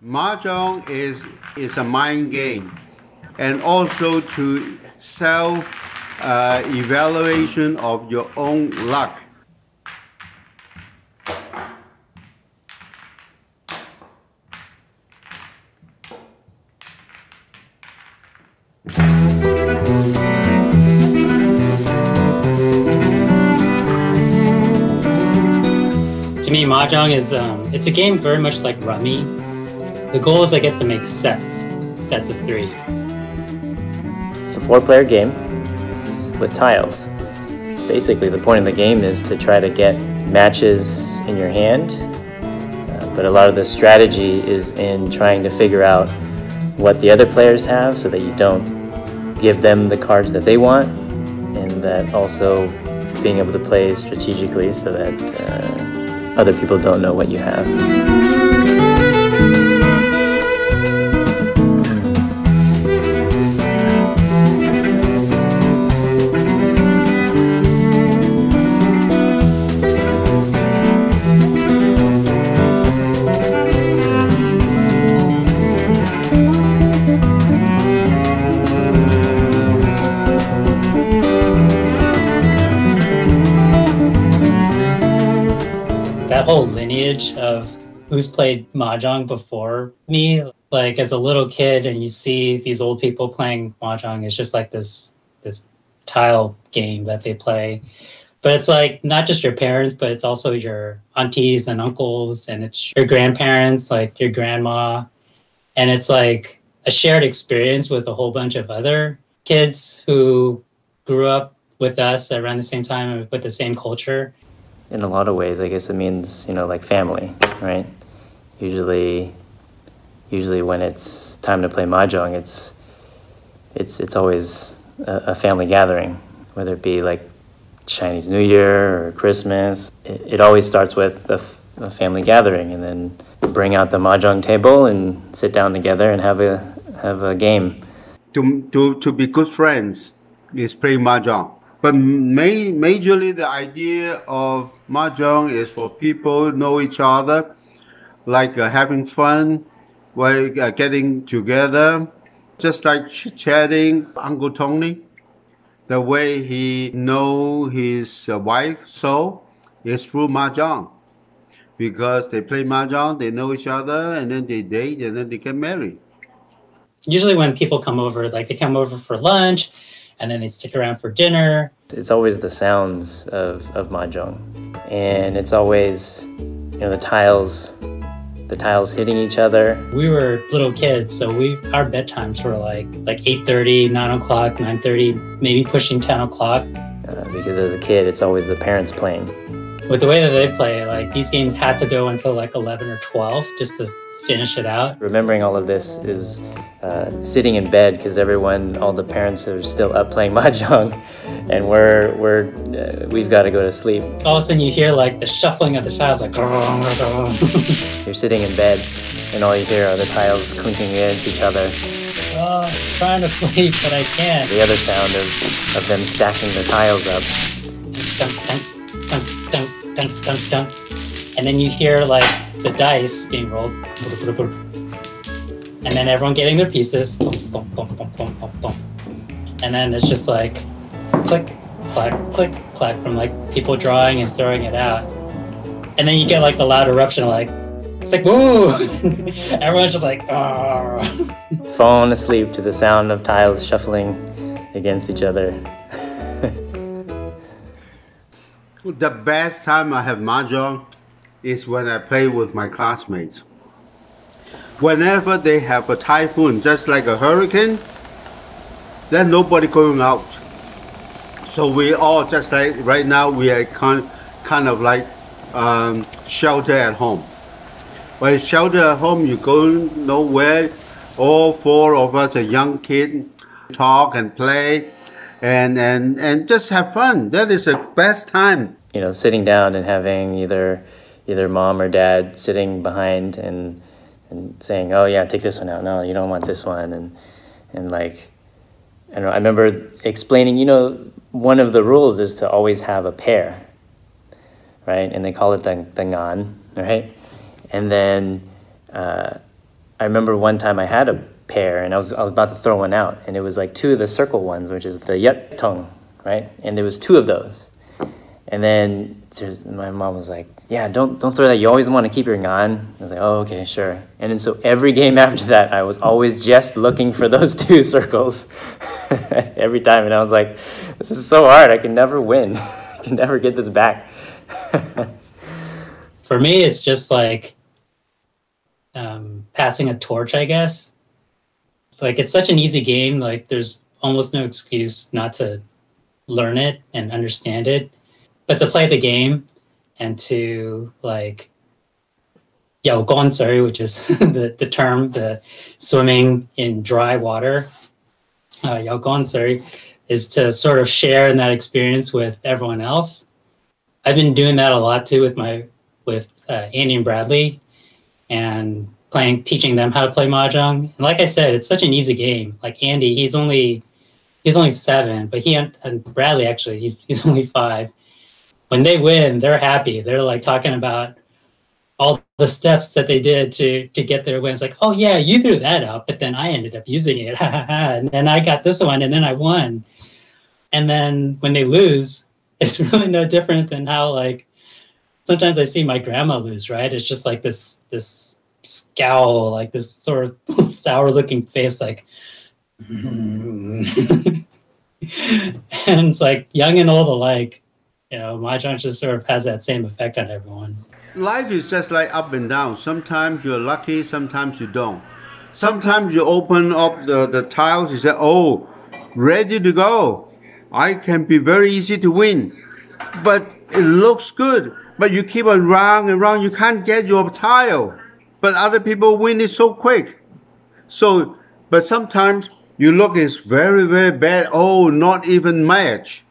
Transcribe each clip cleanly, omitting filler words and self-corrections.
Mah Jong is a mind game, and also to self evaluation of your own luck. To me, Mah Jong is it's a game very much like Rummy. The goal is, I guess, to make sets of 3. It's a 4-player game with tiles. Basically, the point of the game is to try to get matches in your hand, but a lot of the strategy is in trying to figure out what the other players have so that you don't give them the cards that they want, and that also being able to play strategically so that other people don't know what you have. That whole lineage of who's played Mah Jong before me, like as a little kid, and you see these old people playing Mah Jong, it's just like this tile game that they play. But it's like not just your parents, but it's also your aunties and uncles, and it's your grandparents, like your grandma. And it's like a shared experience with a whole bunch of other kids who grew up with us around the same time and with the same culture. In a lot of ways, I guess it means, like family, right? Usually when it's time to play Mah Jong, it's always a family gathering, whether it be like Chinese New Year or Christmas. It always starts with a family gathering, and then bring out the Mah Jong table and sit down together and have a game. To be good friends is play Mah Jong. But majorly the idea of Mah Jong is for people know each other, like having fun, while getting together, just like chit-chatting. Uncle Tony, the way he know his wife so is through Mah Jong. Because they play Mah Jong, they know each other, and then they date, and then they get married. Usually when people come over, like they come over for lunch, and then they stick around for dinner. It's always the sounds of Mah Jong, and it's always the tiles hitting each other. We were little kids, so our bedtimes were like 8:30, 9 o'clock, 9:30, maybe pushing 10 o'clock. Because as a kid, it's always the parents playing. With the way that they play, like these games had to go until like 11 or 12 just to finish it out. Remembering all of this is sitting in bed because all the parents are still up playing Mah Jong, and we've got to go to sleep. All of a sudden you hear like the shuffling of the tiles, like You're sitting in bed and all you hear are the tiles clinking against each other. Oh, I'm trying to sleep, but I can't. The other sound of them stacking the tiles up. Dun, dun, dun, dun, dun, dun, dun. And then you hear like the dice being rolled, and then everyone getting their pieces, and then it's just like click, clack, click, clack from like people drawing and throwing it out, and then you get like the loud eruption, like it's like woo, everyone's just like oh. Falling asleep to the sound of tiles shuffling against each other. The best time I have Mah Jong is when I play with my classmates. Whenever they have a typhoon, just like a hurricane, then nobody going out. So we all, just like right now, we are kind of like shelter at home. When it's shelter at home, you go nowhere. All 4 of us are young kids, talk and play, and just have fun. That is the best time. Sitting down and having either mom or dad sitting behind and saying, oh yeah, take this one out. No, you don't want this one. And like, I remember explaining, one of the rules is to always have a pair, right? And they call it the ngan, right? And then I remember one time I had a pair and I was about to throw one out, and it was like two of the circle ones, which is the Yet Tong, right? And there was two of those. And then my mom was like, yeah, don't throw that. You always want to keep your ngan. I was like, oh, okay, sure. And then so every game after that, I was always just looking for those two circles every time. And I was like, this is so hard. I can never win. I can never get this back. For me, it's just like passing a torch, I guess. Like, it's such an easy game. Like, there's almost no excuse not to learn it and understand it. But to play the game and to like yao gong suri, which is the term, the swimming in dry water, yao gong suri, is to sort of share in that experience with everyone else. I've been doing that a lot too with Andy and Bradley, and teaching them how to play Mahjong. And like I said, it's such an easy game. Like Andy, he's only 7, but he and Bradley actually he's only 5. When they win, they're happy. They're like talking about all the steps that they did to get their wins. Like, oh yeah, you threw that out, but then I ended up using it. And then I got this one, and then I won. And then when they lose, it's really no different than how like sometimes I see my grandma lose, right? It's just like this scowl, like this sort of sour looking face, like and it's like young and old alike. You know, Mahjong just sort of has that same effect on everyone. Life is just like up and down. Sometimes you're lucky, sometimes you don't. Sometimes you open up the tiles, you say, oh, ready to go. I can be very easy to win. But it looks good. But you keep on round and round, you can't get your tile. But other people win it so quick. So, but sometimes you look, it's very, very bad. Oh, not even match.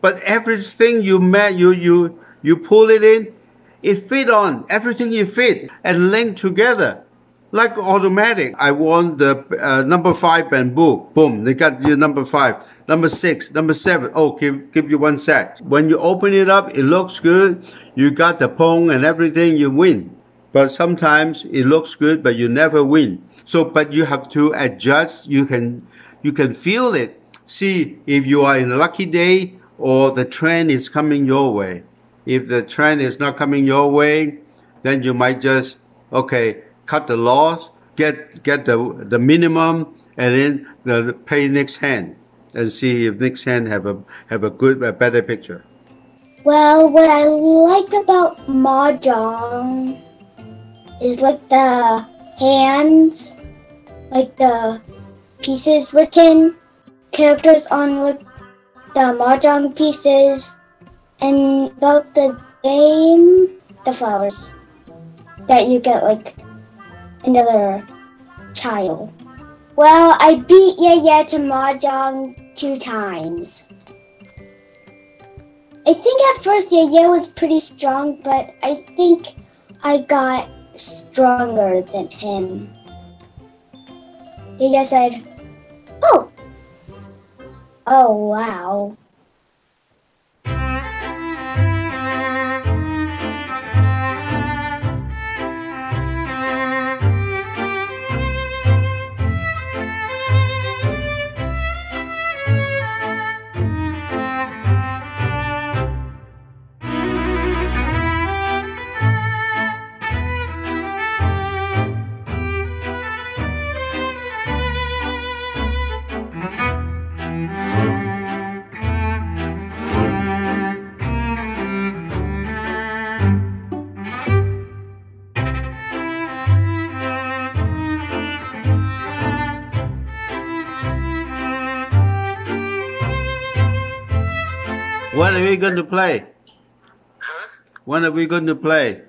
But everything you pull it in, it fit on. Everything you fit and link together. Like automatic. I want the number 5 bamboo. Boom, they got your number 5. Number 6, number 7. Oh, give you one set. When you open it up, it looks good. You got the pong and everything, you win. But sometimes it looks good, but you never win. So, but you have to adjust. You can feel it. See if you are in a lucky day, or the trend is coming your way. If the trend is not coming your way, then you might just, okay, cut the loss, get the minimum, and then pay next hand, and see if next hand have a better picture. Well, what I like about Mahjong is like the hands, like the pieces written, characters on like the Mahjong pieces, and about the game, the flowers that you get like another tile. Well, I beat Yaya to Mahjong 2 times. I think at first Yaya was pretty strong, but I think I got stronger than him. Yaya said, oh wow. When are we going to play? Huh? When are we going to play?